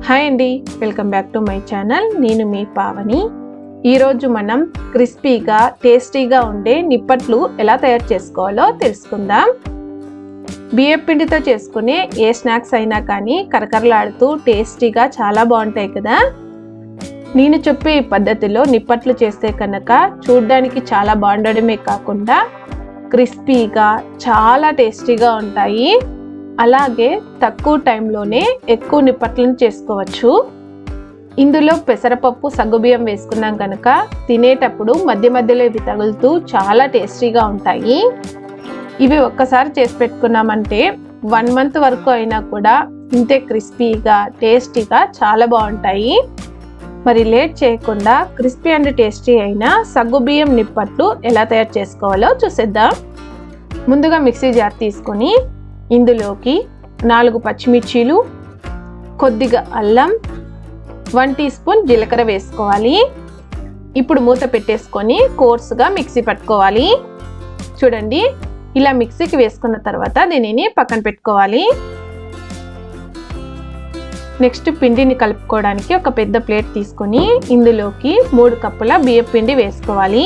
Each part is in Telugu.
హాయ్ అండి, welcome back to my channel. నేను మీ పావని. ఈరోజు మనం క్రిస్పీగా టేస్టీగా ఉండే నిప్పట్లు ఎలా తయారు చేసుకోవాలో తెలుసుకుందాం. బియ్యం పిండితో చేసుకునే ఏ స్నాక్స్ అయినా కానీ కరకరలాడుతూ టేస్టీగా చాలా బాగుంటాయి కదా. నేను చెప్పే ఈ పద్ధతిలో నిప్పట్లు చేస్తే కనుక చూడ్డానికి చాలా బాగుండడమే కాకుండా క్రిస్పీగా చాలా టేస్టీగా ఉంటాయి. అలాగే తక్కువ టైంలోనే ఎక్కువ నిప్పట్లను చేసుకోవచ్చు. ఇందులో పెసరపప్పు సగ్గుబియ్యం వేసుకున్నాం కనుక తినేటప్పుడు మధ్య మధ్యలో ఇవి తగులుతూ చాలా టేస్టీగా ఉంటాయి. ఇవి ఒక్కసారి చేసి పెట్టుకున్నామంటే 1 month వరకు అయినా కూడా ఇంతే క్రిస్పీగా టేస్టీగా చాలా బాగుంటాయి. మరి లేట్ చేయకుండా క్రిస్పీ అండ్ టేస్టీ అయిన సగ్గుబియ్యం నిప్పట్లు ఎలా తయారు చేసుకోవాలో చూసేద్దాం. ముందుగా మిక్సీ జార్ తీసుకొని ఇందులోకి 4 పచ్చిమిర్చీలు, కొద్దిగా అల్లం, 1 టీ స్పూన్ జీలకర్ర వేసుకోవాలి. ఇప్పుడు మూత పెట్టేసుకొని కోర్సుగా మిక్సీ పట్టుకోవాలి. చూడండి, ఇలా మిక్సీకి వేసుకున్న తర్వాత దీనిని పక్కన పెట్టుకోవాలి. నెక్స్ట్ పిండిని కలుపుకోవడానికి ఒక పెద్ద ప్లేట్ తీసుకొని ఇందులోకి 3 కప్పుల బియ్యం పిండి వేసుకోవాలి.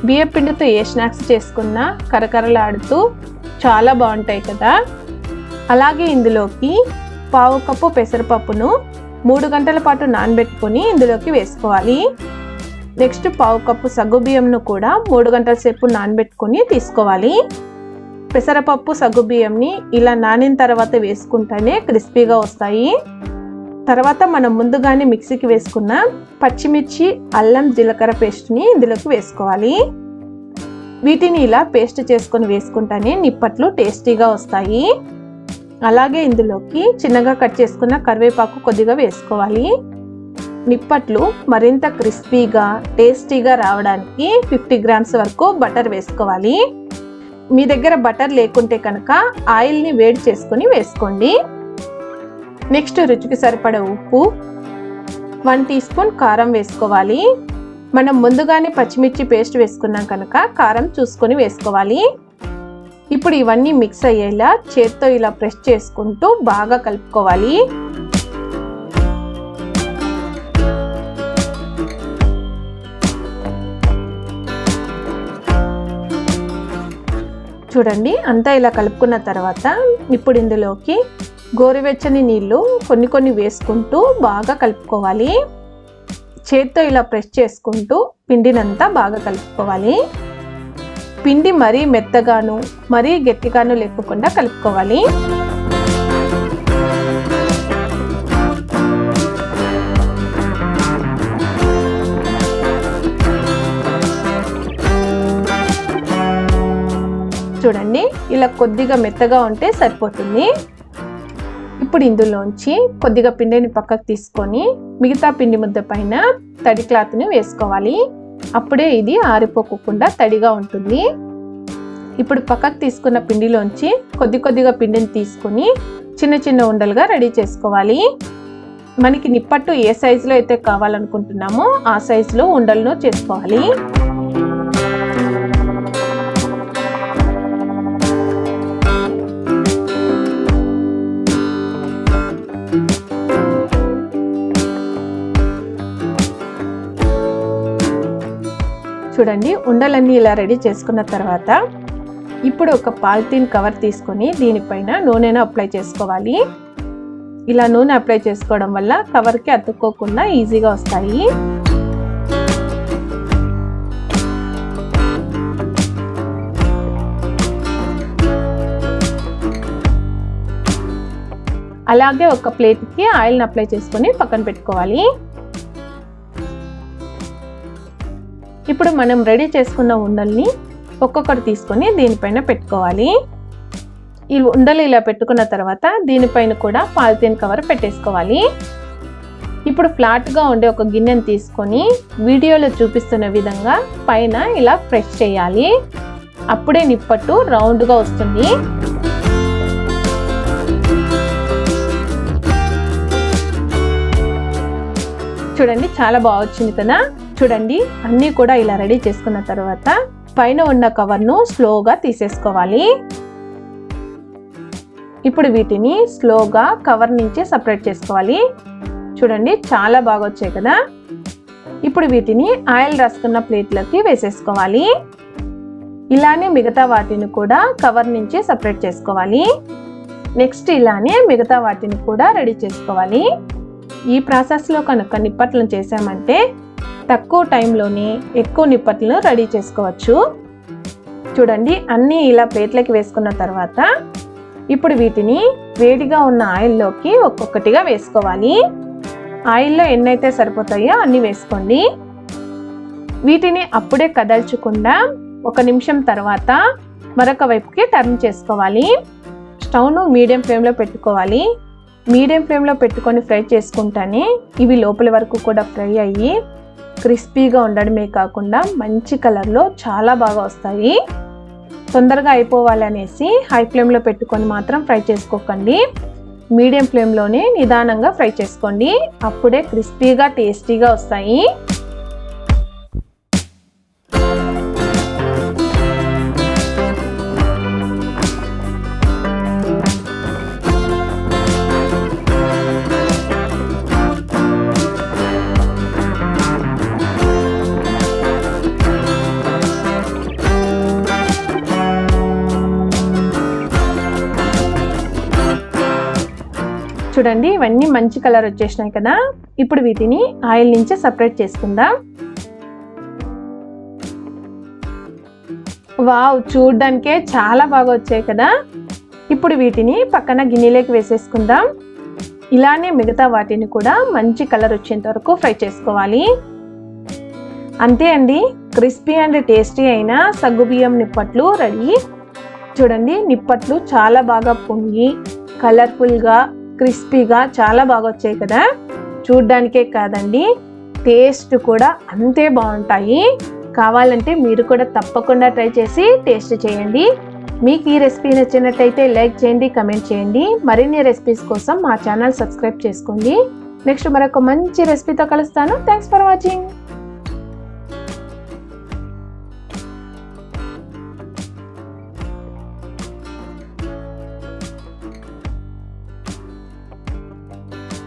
బియ్యం పిండితో ఏ స్నాక్స్ చేసుకున్నా కరకరలాడుతూ చాలా బాగుంటాయి కదా. అలాగే ఇందులోకి 1/2 కప్పు పెసరపప్పును 3 గంటల పాటు నానబెట్టుకొని ఇందులోకి వేసుకోవాలి. నెక్స్ట్ 1/2 కప్పు సగ్గుబియ్యంను కూడా 3 గంటల సేపు నానబెట్టుకొని తీసుకోవాలి. పెసరపప్పు సగ్గుబియ్యంని ఇలా నానిన తర్వాత వేసుకుంటేనే క్రిస్పీగా వస్తాయి. తర్వాత మనం ముందుగానే మిక్సీకి వేసుకున్న పచ్చిమిర్చి, అల్లం, జీలకర్ర పేస్ట్ని ఇందులోకి వేసుకోవాలి. వీటిని ఇలా పేస్ట్ చేసుకొని వేసుకుంటేనే నిప్పట్లు టేస్టీగా వస్తాయి. అలాగే ఇందులోకి చిన్నగా కట్ చేసుకున్న కరివేపాకు కొద్దిగా వేసుకోవాలి. నిప్పట్లు మరింత క్రిస్పీగా టేస్టీగా రావడానికి 50 grams వరకు బటర్ వేసుకోవాలి. మీ దగ్గర బటర్ లేకుంటే కనుక ఆయిల్ని వేడి చేసుకొని వేసుకోండి. నెక్స్ట్ రుచికి సరిపడ ఉప్పు, 1 టీ స్పూన్ కారం వేసుకోవాలి. మనం ముందుగానే పచ్చిమిర్చి పేస్ట్ వేసుకున్నాం కనుక కారం చూసుకొని వేసుకోవాలి. ఇప్పుడు ఇవన్నీ మిక్స్ అయ్యేలా చేత్తో ఇలా ప్రెస్ చేసుకుంటూ బాగా కలుపుకోవాలి. చూడండి, అంతా ఇలా కలుపుకున్న తర్వాత ఇప్పుడు ఇందులోకి గోరువెచ్చని నీళ్ళు కొన్ని వేసుకుంటూ బాగా కలుపుకోవాలి. చేత్తో ఇలా ప్రెస్ చేసుకుంటూ పిండినంతా బాగా కలుపుకోవాలి. పిండి మరీ మెత్తగాను మరీ గట్టిగాను లేకుండా కలుపుకోవాలి. చూడండి, ఇలా కొద్దిగా మెత్తగా ఉంటే సరిపోతుంది. ఇప్పుడు ఇందులోంచి కొద్దిగా పిండిని పక్కకు తీసుకొని మిగతా పిండి ముద్ద పైన తడి క్లాత్ని వేసుకోవాలి. అప్పుడే ఇది ఆరిపోకుండా తడిగా ఉంటుంది. ఇప్పుడు పక్కకు తీసుకున్న పిండిలోంచి కొద్దిగా పిండిని తీసుకొని చిన్న ఉండలుగా రెడీ చేసుకోవాలి. మనకి నిప్పట్టు ఏ సైజులో అయితే కావాలనుకుంటున్నామో ఆ సైజులో ఉండలను చేసుకోవాలి. చూడండి, ఉండలన్నీ ఇలా రెడీ చేసుకున్న తర్వాత ఇప్పుడు ఒక పాలిథిన్ కవర్ తీసుకొని దీనిపైన నూనెను అప్లై చేసుకోవాలి. ఇలా నూనె అప్లై చేసుకోవడం వల్ల కవర్కి అతుక్కోకుండా ఈజీగా వస్తాయి. అలాగే ఒక ప్లేట్కి ఆయిల్ని అప్లై చేసుకొని పక్కన పెట్టుకోవాలి. ఇప్పుడు మనం రెడీ చేసుకున్న ఉండల్ని ఒక్కొక్కటి తీసుకొని దీనిపైన పెట్టుకోవాలి. ఈ ఉండలు ఇలా పెట్టుకున్న తర్వాత దీనిపైన కూడా పాలిథిన్ కవర్ పెట్టేసుకోవాలి. ఇప్పుడు ఫ్లాట్గా ఉండే ఒక గిన్నెను తీసుకొని వీడియోలో చూపిస్తున్న విధంగా పైన ఇలా ప్రెస్ చేయాలి. అప్పుడే నిప్పట్టు రౌండ్గా వస్తుంది. చూడండి, చాలా బాగా వచ్చింది కదా. చూడండి, అన్నీ కూడా ఇలా రెడీ చేసుకున్న తర్వాత పైన ఉన్న కవర్ను స్లోగా తీసేసుకోవాలి. ఇప్పుడు వీటిని స్లోగా కవర్ నుంచి సపరేట్ చేసుకోవాలి. చూడండి చాలా బాగా వచ్చాయి కదా. ఇప్పుడు వీటిని ఆయిల్ రాసుకున్న ప్లేట్లోకి వేసేసుకోవాలి. ఇలానే మిగతా వాటిని కూడా కవర్ నుంచి సపరేట్ చేసుకోవాలి. నెక్స్ట్ ఇలానే మిగతా వాటిని కూడా రెడీ చేసుకోవాలి. ఈ ప్రాసెస్లో కనుక నిప్పట్లను చేసామంటే తక్కువ టైంలోనే ఎక్కువ నిప్పట్లను రెడీ చేసుకోవచ్చు. చూడండి అన్నీ ఇలా ప్లేట్లకి వేసుకున్న తర్వాత ఇప్పుడు వీటిని వేడిగా ఉన్న ఆయిల్లోకి ఒక్కొక్కటిగా వేసుకోవాలి. ఆయిల్లో ఎన్నైతే సరిపోతాయో అన్నీ వేసుకోండి. వీటిని అప్పుడే కదల్చకుండా 1 నిమిషం తర్వాత మరొక వైపుకి టర్న్ చేసుకోవాలి. స్టవ్ను మీడియం ఫ్లేమ్లో పెట్టుకోవాలి. మీడియం ఫ్లేమ్లో పెట్టుకొని ఫ్రై చేసుకుంటానే ఇవి లోపల వరకు కూడా ఫ్రై అయ్యి క్రిస్పీగా ఉండడమే కాకుండా మంచి కలర్లో చాలా బాగా వస్తాయి. తొందరగా అయిపోవాలి అనేసి హై ఫ్లేమ్లో పెట్టుకొని మాత్రం ఫ్రై చేసుకోకండి. మీడియం ఫ్లేమ్లోనే నిదానంగా ఫ్రై చేసుకోండి. అప్పుడే క్రిస్పీగా టేస్టీగా వస్తాయి. చూడండి ఇవన్నీ మంచి కలర్ వచ్చేసినాయి కదా. ఇప్పుడు వీటిని ఆయిల్ నుంచి సపరేట్ చేసుకుందాం. వావ్, చూడ్డానికే చాలా బాగా వచ్చాయి కదా. ఇప్పుడు వీటిని పక్కన గిన్నెలోకి వేసేసుకుందాం. ఇలానే మిగతా వాటిని కూడా మంచి కలర్ వచ్చేంత వరకు ఫ్రై చేసుకోవాలి. అంతే అండి, క్రిస్పీ అండ్ టేస్టీ అయిన సగ్గుబియ్యం నిప్పట్లు రెడీ. చూడండి నిప్పట్లు చాలా బాగా పొంగి కలర్ఫుల్గా క్రిస్పీగా చాలా బాగా వచ్చాయి కదా. చూడ్డానికే కాదండి, టేస్ట్ కూడా అంతే బాగుంటాయి. కావాలంటే మీరు కూడా తప్పకుండా ట్రై చేసి టేస్ట్ చేయండి. మీకు ఈ రెసిపీ నచ్చినట్లయితే లైక్ చేయండి, కమెంట్ చేయండి. మరిన్ని రెసిపీస్ కోసం మా ఛానల్ సబ్స్క్రైబ్ చేసుకోండి. నెక్స్ట్ మరొక మంచి రెసిపీతో కలుస్తాను. Thanks for watching.